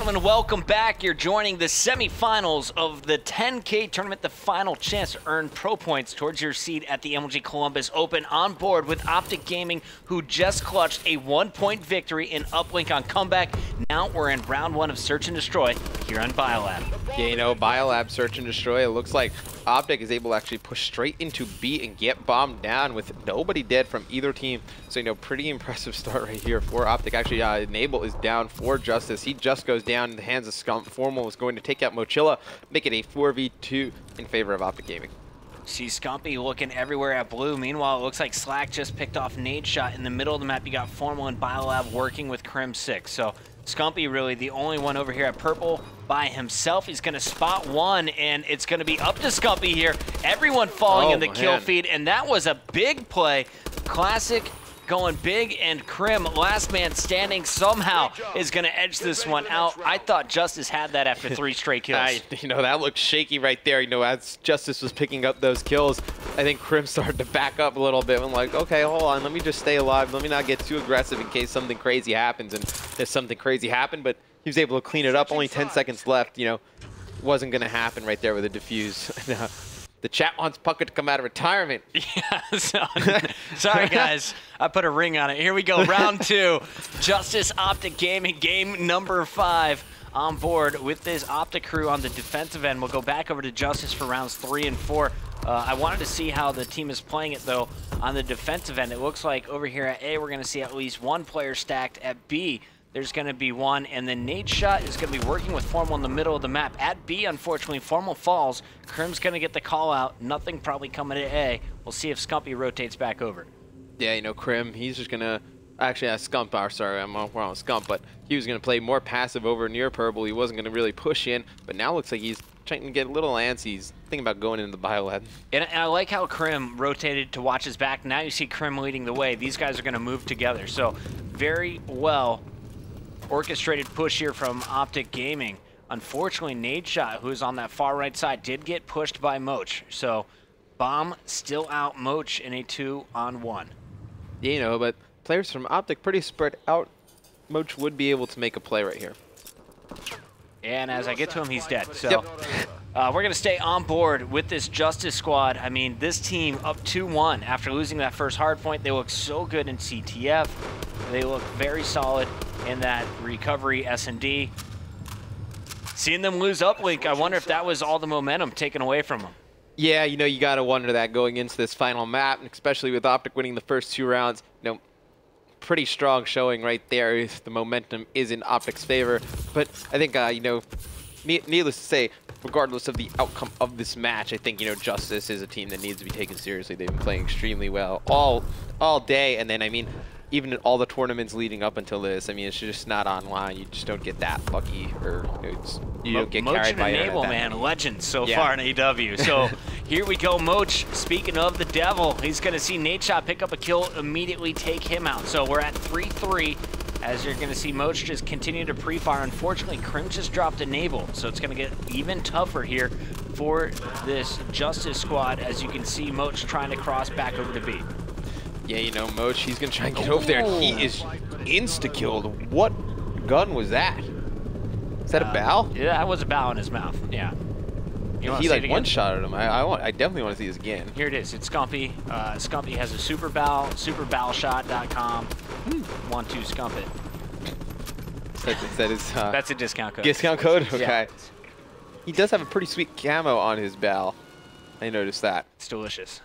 gentlemen, welcome back. You're joining the semifinals of the 10K tournament, the final chance to earn pro points towards your seat at the MLG Columbus Open. On board with OpTic Gaming, who just clutched a 1-point victory in uplink on comeback. Now we're in round 1 of Search and Destroy here on Biolab. Yeah, you know, Biolab Search and Destroy, it looks like OpTic is able to actually push straight into B and get bombed down with nobody dead from either team. So, you know, pretty impressive start right here for OpTic. Actually, Enable is down for JustUs. He just goes down in the hands of Scump. Formal is going to take out Mochilla, make it a 4v2 in favor of OpTic Gaming. See Scumpy looking everywhere at blue. Meanwhile, it looks like Slack just picked off Nade Shot. In the middle of the map, you got Formal and Biolab working with Crim 6. So Scumpy really the only one over here at purple by himself. He's going to spot one, and it's going to be up to Scumpy here. Everyone falling in the kill feed, and that was a big play. Classic going big, and Crim, last man standing, somehow is going to edge this one out. I thought JustUs had that after 3 straight kills. You know, that looked shaky right there. You know, as JustUs was picking up those kills, I think Crim started to back up a little bit. I'm like, okay, hold on, let me just stay alive. Let me not get too aggressive in case something crazy happens. And there's something crazy happened, but he was able to clean it up. Only 10 seconds left. You know, wasn't going to happen right there with a defuse. The chat wants Puckett to come out of retirement. Yeah, sorry guys, I put a ring on it. Here we go, round 2. JustUs OpTic Gaming, game number 5 on board with this OpTic crew on the defensive end. We'll go back over to JustUs for rounds 3 and 4. I wanted to see how the team is playing it though on the defensive end. It looks like over here at A, we're gonna see at least one player stacked. At B, there's going to be one, and then Nade Shot is going to be working with Formal in the middle of the map. At B, unfortunately, Formal falls. Crim's going to get the call out. Nothing probably coming to A. We'll see if Scumpy rotates back over. Yeah, you know, Crim, he's just going to actually Scump, sorry, I'm wrong with Scump, but he was going to play more passive over near purple. He wasn't going to really push in, but now looks like he's trying to get a little antsy. He's thinking about going into the Biolab. And I like how Crim rotated to watch his back. Now you see Crim leading the way. These guys are going to move together. So very well orchestrated push here from OpTic Gaming. Unfortunately, Nade Shot, who is on that far right side, did get pushed by Moch. So Bomb still out Moch in a 2-on-1. Yeah, you know, but players from OpTic pretty spread out. Moch would be able to make a play right here. And as I get to him, he's dead. So we're going to stay on board with this JustUs squad. I mean, this team up 2-1 after losing that first hard point. They look so good in CTF. They look very solid in that recovery S&D. Seeing them lose uplink, I wonder if that was all the momentum taken away from them. Yeah, you know, you got to wonder that going into this final map, especially with OpTic winning the first 2 rounds. You know, pretty strong showing right there if the momentum is in OpTic's favor. But I think, you know, needless to say, regardless of the outcome of this match, I think, you know, JustUs is a team that needs to be taken seriously. They've been playing extremely well all day, and then, I mean, even in all the tournaments leading up until this, I mean, it's just not online. You just don't get that lucky, or you don't get carried by Enable, man, legends so far in AW. So here we go, Moch. Speaking of the devil, he's going to see Nade Shot pick up a kill, immediately take him out. So we're at 3-3. As you're going to see Moch just continue to pre-fire. Unfortunately, Crim just dropped Enable, so it's going to get even tougher here for this JustUs squad. As you can see, Moch trying to cross back over to B. Yeah, you know, Moch, he's going to try and get over there, and he is insta-killed. What gun was that? Is that a bow? Yeah, that was a bow in his mouth, yeah. He like one-shotted him. I definitely want to see this again. Here it is. It's Scumpy. Scumpy has a super bow, superbowshot.com. 1-2 Scump it. That is, that's a discount code. Discount code? Okay. Yeah. He does have a pretty sweet camo on his bow. I noticed that. It's delicious.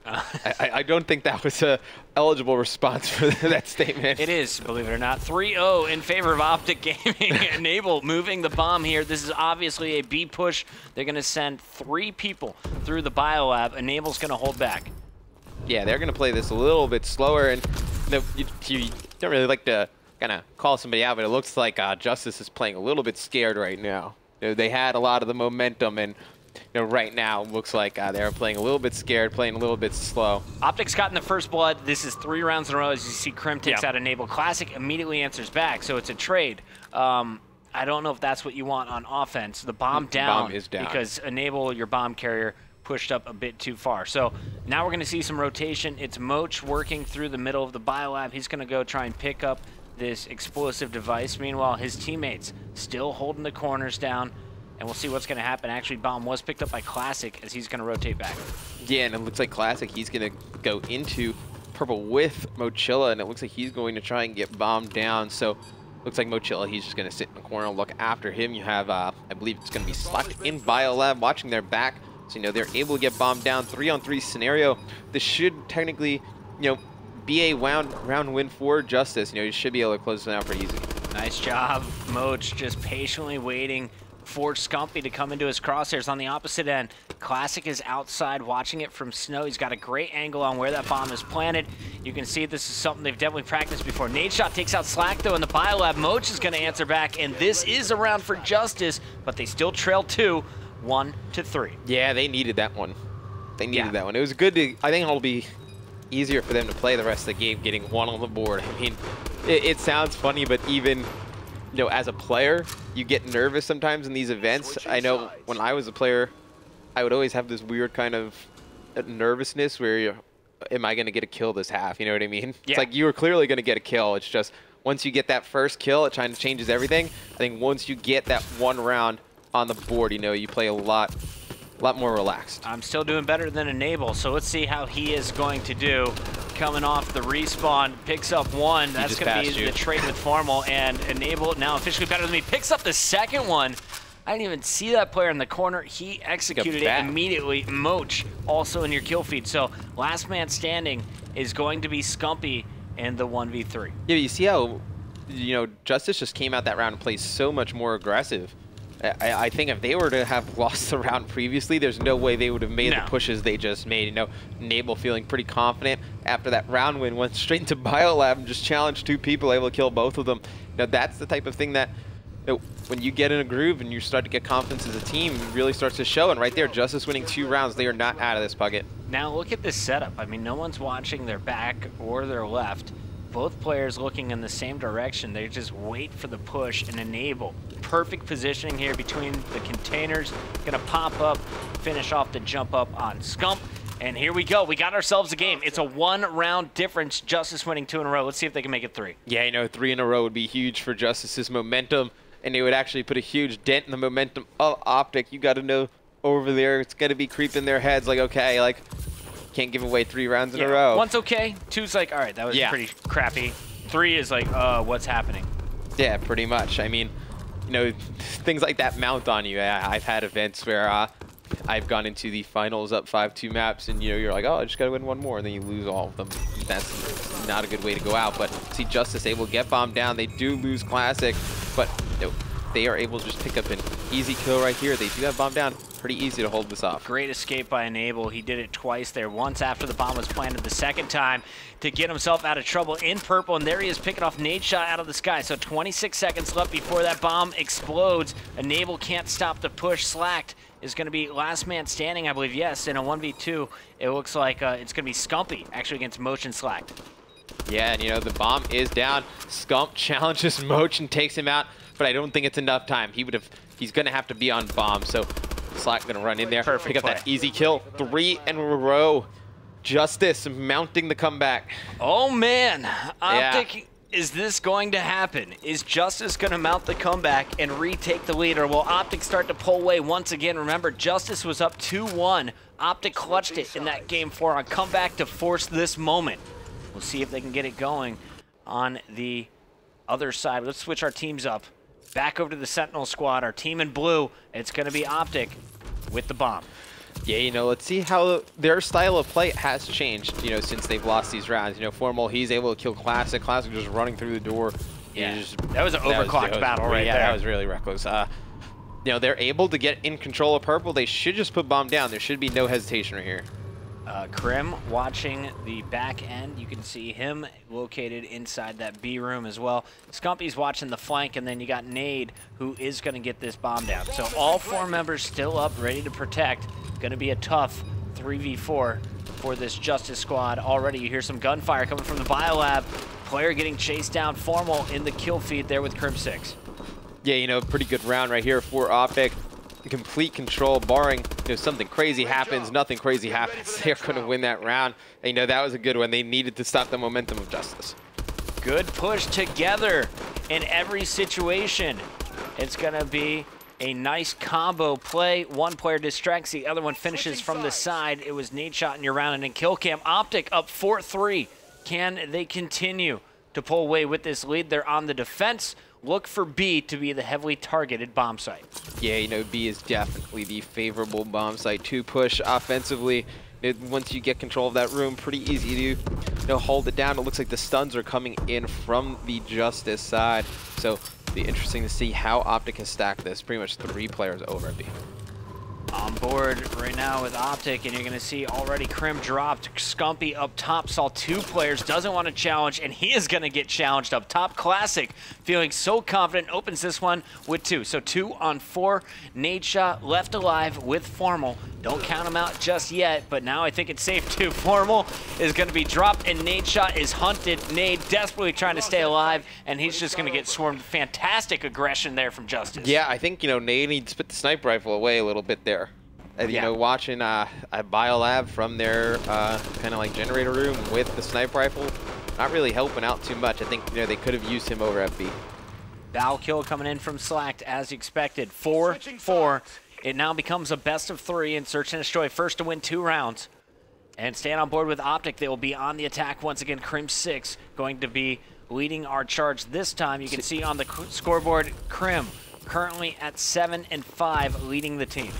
I don't think that was a eligible response for that statement. It is, believe it or not. 3-0 in favor of OpTic Gaming. Enable moving the bomb here. This is obviously a B push. They're going to send 3 people through the Biolab. Enable's going to hold back. Yeah, they're going to play this a little bit slower, and you don't really like to kind of call somebody out, but it looks like JustUs is playing a little bit scared right now. You know, they had a lot of the momentum, and you know, right now it looks like they're playing a little bit scared, playing a little bit slow. OpTic's gotten the first blood. This is 3 rounds in a row. As you see, Crim takes out Enable. Classic immediately answers back, so it's a trade. I don't know if that's what you want on offense. The bomb down, bomb is down because Enable, your bomb carrier, pushed up a bit too far. So now we're going to see some rotation. It's Moch working through the middle of the Biolab. He's going to go try and pick up this explosive device. Meanwhile, his teammates still holding the corners down, and we'll see what's going to happen. Actually, bomb was picked up by Classic as he's going to rotate back. Yeah, and it looks like Classic, he's going to go into purple with Mochilla, and it looks like he's going to try and get bombed down. So looks like Mochilla, he's just going to sit in the corner and look after him. You have, I believe it's going to be Slacked in Biolab watching their back. So, you know, they're able to get bombed down. 3-on-3 scenario. This should technically, you know, be a round win for JustUs. You know, you should be able to close it out pretty easy. Nice job, Moch, just patiently waiting for Scumpy to come into his crosshairs. On the opposite end, Classic is outside watching it from Snow. He's got a great angle on where that bomb is planted. You can see this is something they've definitely practiced before. Nade Shot takes out Slack, though, in the Biolab. Moch is going to answer back, and this is a round for JustUs, but they still trail 2, 1-3. Yeah, they needed that one. They needed that one. It was good to, I think it'll be easier for them to play the rest of the game, getting 1 on the board. I mean, it sounds funny, but even, you know, as a player, you get nervous sometimes in these events. I know when I was a player, I would always have this weird kind of nervousness where you're, am I going to get a kill this half? You know what I mean? Yeah. It's like you were clearly going to get a kill. It's just once you get that first kill, it kind of changes everything. I think once you get that 1 round on the board, you know, you play a lot more relaxed. I'm still doing better than Enable, so let's see how he is going to do. Coming off the respawn, picks up 1. That's going to be the trade with Formal, and Enable now officially better than me. Picks up the second one. I didn't even see that player in the corner. He executed it immediately. Moch also in your kill feed. So last man standing is going to be Scumpy in the 1v3. Yeah, you see how, you know, JustUs just came out that round and played so much more aggressive. I think if they were to have lost the round previously, there's no way they would have made the pushes they just made. You know, Enable feeling pretty confident after that round win, went straight into Biolab and just challenged 2 people, able to kill both of them. You know, that's the type of thing that, you know, when you get in a groove and you start to get confidence as a team, it really starts to show. And right there, JustUs winning 2 rounds. They are not out of this bucket. Now look at this setup. I mean, no one's watching their back or their left. Both players looking in the same direction. They just wait for the push and Enable. Perfect positioning here between the containers. Gonna pop up, finish off the jump up on Scump. And here we go. We got ourselves a game. It's a 1-round difference. JustUs winning 2 in a row. Let's see if they can make it 3. Yeah, you know, 3 in a row would be huge for JustUs's momentum, and it would actually put a huge dent in the momentum of OpTic. You got to know over there, it's going to be creeping their heads like, okay, like, can't give away 3 rounds in a row. 1's okay. 2's like, all right, that was pretty crappy. 3 is like, what's happening? Yeah, pretty much. I mean, you know, things like that mount on you. I've had events where I've gone into the finals up 5-2 maps, and, you know, you're like, oh, I just got to win 1 more, and then you lose all of them. That's not a good way to go out. But see JustUs able to get bombed down. They do lose Classic, but you know, they are able to just pick up an easy kill right here. They do have bombed down. Pretty easy to hold this off. Great escape by Enable. He did it twice there. Once after the bomb was planted, the second time to get himself out of trouble in purple. And there he is picking off Nade Shot out of the sky. So 26 seconds left before that bomb explodes. Enable can't stop the push. Slacked is going to be last man standing, I believe. Yes, in a 1v2, it looks like it's going to be Scumpy actually against Motion Slacked. Yeah, and you know, the bomb is down. Scump challenges Moch and takes him out, but I don't think it's enough time. He's going to have to be on bomb. So Slack going to run in there, pick up that easy kill. 3 in a row. JustUs mounting the comeback. Oh man, OpTic, is this going to happen? Is JustUs going to mount the comeback and retake the lead, or will OpTic start to pull away once again? Remember, JustUs was up 2-1. OpTic clutched it in that game 4 on comeback to force this moment. We'll see if they can get it going on the other side. Let's switch our teams up. Back over to the Sentinel squad, our team in blue. It's going to be OpTic with the bomb. Yeah, you know, let's see how their style of play has changed, you know, since they've lost these rounds. You know, Formal, he's able to kill Classic. Classic just running through the door. Yeah, that was an overclocked battle right there. Yeah, that was really reckless. You know, they're able to get in control of purple. They should just put bomb down. There should be no hesitation right here. Krim watching the back end. You can see him located inside that B room as well. Scumpy's watching the flank, and then you got Nade, who is going to get this bomb down. So all 4 members still up, ready to protect. Going to be a tough 3v4 for this JustUs squad. Already you hear some gunfire coming from the Biolab. Player getting chased down. Formal in the kill feed there with Krim 6. Yeah, you know, pretty good round right here for OpTic. Complete control, barring, you know, something crazy happens, nothing crazy happens. They're going to win that round. And, you know, that was a good one. They needed to stop the momentum of JustUs. Good push together in every situation. It's going to be a nice combo play. One player distracts, the other one finishes from the side. It was Nade shot in your round and in kill cam. OpTic up 4-3. Can they continue to pull away with this lead? They're on the defense. Look for B to be the heavily targeted bomb site. Yeah, you know, B is definitely the favorable bomb site to push offensively. Once you get control of that room, pretty easy to hold it down. It looks like the stuns are coming in from the JustUs side. So it'll be interesting to see how OpTic has stacked this. Pretty much 3 players over at B. On board right now with OpTic, and you're going to see already Crim dropped. Scumpy up top saw 2 players, doesn't want to challenge, and he is going to get challenged up top. Classic feeling so confident, opens this one with 2. So 2 on 4. Nade shot left alive with Formal. Don't count him out just yet, but now I think it's safe to. Formal is going to be dropped, and Nade shot is hunted. Nade desperately trying to stay alive, and he's just going to get swarmed. Fantastic aggression there from JustUs. Yeah, I think, you know, Nade needs to put the sniper rifle away a little bit there. You know, watching a biolab from their kind of like generator room with the sniper rifle, not really helping out too much. I think, you know, they could have used him over at B. Bow kill coming in from Slacked as expected. 4-4. It now becomes a best of 3 in Search and Destroy. First to win 2 rounds. And staying on board with OpTic, they will be on the attack once again. Crim 6 going to be leading our charge this time. You can see on the scoreboard, Crim currently at 7-5, leading the team.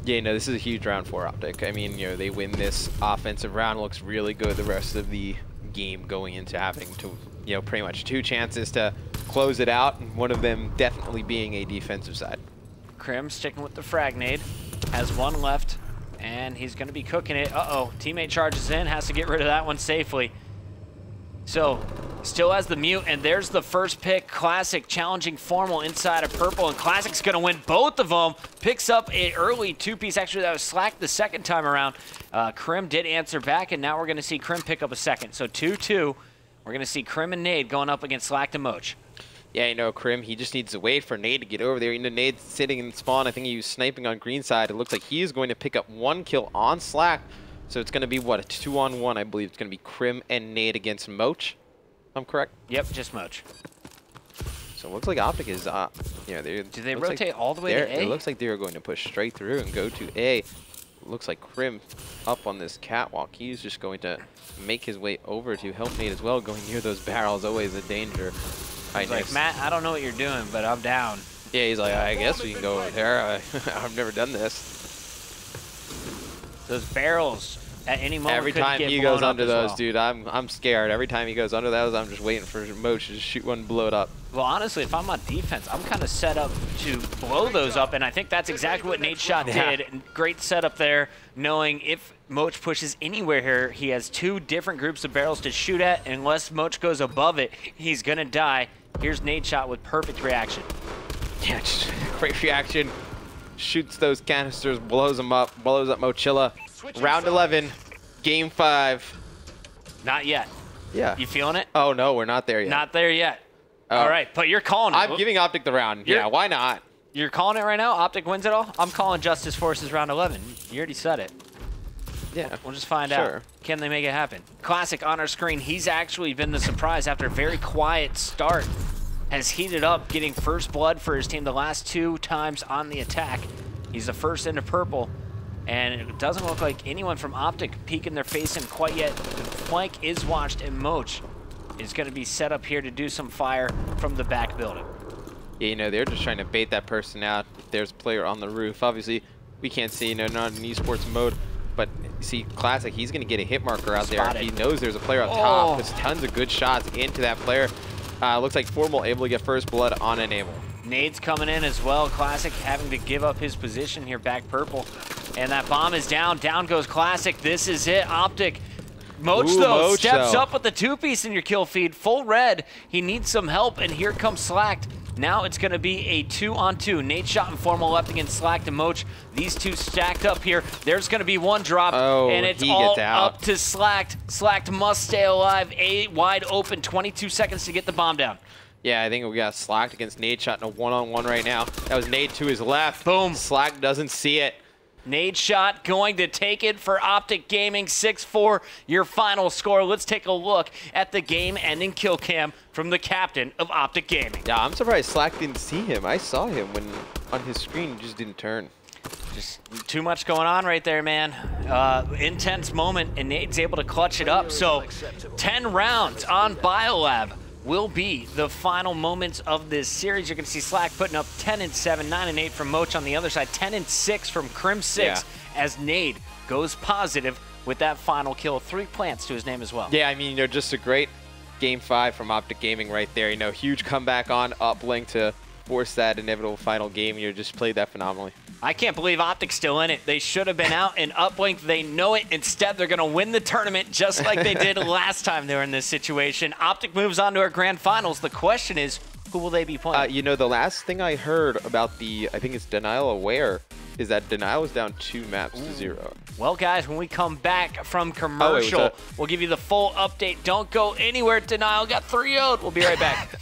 Yeah, no, this is a huge round for OpTic. I mean, you know, they win this offensive round, looks really good the rest of the game going into having to, you know, pretty much 2 chances to close it out, and one of them definitely being a defensive side. Crim sticking with the frag nade, has 1 left, and he's going to be cooking it. Uh-oh, teammate charges in, has to get rid of that one safely. So, still has the mute, and there's the first pick. Classic challenging Formal inside of purple, and Classic's going to win both of them. Picks up an early 2-piece. Actually, that was Slack the second time around. Crim did answer back, and now we're going to see Crim pick up a second. So 2-2. We're going to see Crim and Nade going up against Slack and Moch. Yeah, you know, Crim, he just needs to wait for Nade to get over there. You know, Nade's sitting in spawn. I think he was sniping on green side. It looks like he is going to pick up 1 kill on Slack. So it's going to be, what, a 2-on-1, I believe. It's going to be Crim and Nade against Moch. I'm correct? Yep, just Moch. So it looks like OpTic is, you know, do they rotate all the way to A? It looks like they are going to push straight through and go to A. It looks like Crim up on this catwalk. He's just going to make his way over to help Nade as well. Going near those barrels, always a danger. He's like, Matt, I don't know what you're doing, but I'm down. Yeah, he's like, I guess we can go over there. I've never done this. Those barrels. At any moment, every time he goes under those, well. dude, I'm scared. Every time he goes under those, I'm just waiting for Moch to shoot one and blow it up. Well, honestly, if I'm on defense, I'm kind of set up to blow those up, and I think that's exactly what Nade Shot did. Great setup there, knowing if Moch pushes anywhere here, he has 2 different groups of barrels to shoot at, and unless Moch goes above it, he's going to die. Here's Nade Shot with perfect reaction. Yeah, just great reaction. Shoots those canisters, blows them up, blows up Mochilla. Round 11, game 5. Not yet. Yeah. You feeling it? Oh, no, we're not there yet. Not there yet. All right, but you're calling it. I'm giving OpTic the round. Yeah, why not? You're calling it right now? OpTic wins it all? I'm calling JustUs Forces round 11. You already said it. Yeah. We'll just find out. Can they make it happen? Classic on our screen. He's actually been the surprise after a very quiet start. Has heated up, getting first blood for his team the last 2 times on the attack. He's the first into purple. And it doesn't look like anyone from OpTic peeking their face in quite yet. The flank is watched, and Moch is going to be set up here to do some fire from the back building. Yeah, you know, they're just trying to bait that person out. There's a player on the roof. Obviously, we can't see, you know, not in esports mode. But you see, Classic, he's going to get a hit marker out there. He knows there's a player up top. There's tons of good shots into that player. Looks like Formal able to get first blood on Enable. Nade's coming in as well. Classic having to give up his position here, back purple. And that bomb is down. Down goes Classic. This is it. OpTic. Moch, though, steps up with the 2-piece in your kill feed. Full red. He needs some help, and here comes Slacked. Now it's going to be a 2-on-2. Nade Shot and Formal left against Slacked and Moch. These 2 stacked up here. There's going to be 1 drop, and it's all up to Slacked. Slacked must stay alive. A wide open. 22 seconds to get the bomb down. Yeah, I think we got Slacked against Nade Shot in a 1-on-1 right now. That was Nade to his left. Boom. Slack doesn't see it. Nade shot going to take it for OpTic Gaming. 6-4, your final score. Let's take a look at the game-ending kill cam from the captain of OpTic Gaming. Yeah, I'm surprised Slack didn't see him. I saw him when on his screen, he just didn't turn. Just too much going on right there, man. Intense moment, and Nade's able to clutch it up. So 10 rounds on Biolab will be the final moments of this series. You're going to see Slack putting up 10-7, 9-8 from Moch on the other side, 10-6 from Crim6 as Nade goes positive with that final kill. 3 plants to his name as well. Yeah, I mean, just a great Game 5 from OpTic Gaming right there. Huge comeback on uplink to force that inevitable final game. Just played that phenomenally. I can't believe OpTic's still in it. They should have been out in uplink. They know it. Instead, they're going to win the tournament just like they did last time they were in this situation. OpTic moves on to our grand finals. The question is, who will they be playing? The last thing I heard about I think it's Denial Aware, is that Denial was down 2 maps to 0. Well, guys, when we come back from commercial, we'll give you the full update. Don't go anywhere. Denial got 3-0'd. We'll be right back.